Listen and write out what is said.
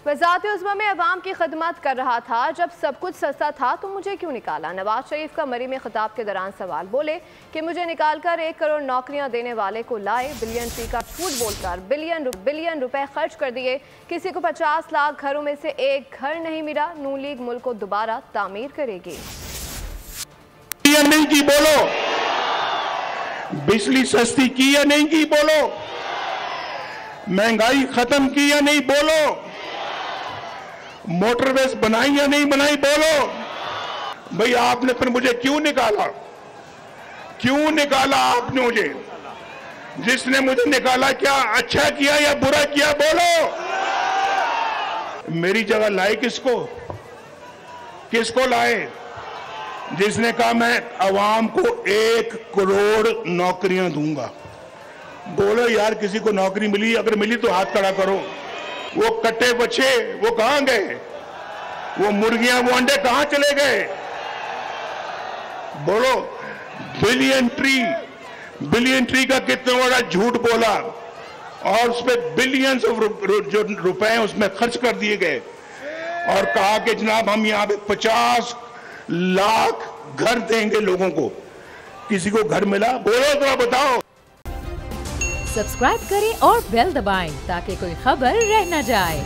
वज़ारत उज़्मा में अवाम की खदमत कर रहा था, जब सब कुछ सस्ता था तो मुझे क्यों निकाला। नवाज शरीफ का मरी में खिताब के दौरान सवाल। बोले कि मुझे निकाल कर 1 करोड़ नौकरियां देने वाले को लाए, बिलियन ट्री का झूठ बोलकर बिलियन रुपए खर्च कर दिए। किसी को 50 लाख घरों में से एक घर नहीं मिला। नून लीग मुल्क को दोबारा तामीर करेगी। नहीं की बोलो, बिजली सस्ती की या नहीं की बोलो, महंगाई खत्म की या नहीं बोलो, मोटरवेज बनाई या नहीं बनाई बोलो। भाई आपने फिर मुझे क्यों निकाला? क्यों निकाला आपने मुझे? जिसने मुझे निकाला क्या अच्छा किया या बुरा किया बोलो। मेरी जगह लाए किसको? किसको लाए? जिसने कहा मैं अवाम को 1 करोड़ नौकरियां दूंगा। बोलो यार, किसी को नौकरी मिली? अगर मिली तो हाथ खड़ा करो। वो कट्टे बच्चे वो कहां गए? वो मुर्गियां वो अंडे कहां चले गए? बोलो। बिलियन ट्री का कितना बड़ा झूठ बोला और उस पर बिलियंस ऑफ जो रुपए उसमें खर्च कर दिए गए और कहा कि जनाब हम यहाँ पे 50 लाख घर देंगे लोगों को। किसी को घर मिला? बोलो तो बताओ। सब्सक्राइब करें और बेल दबाएं ताकि कोई खबर रह न जाए।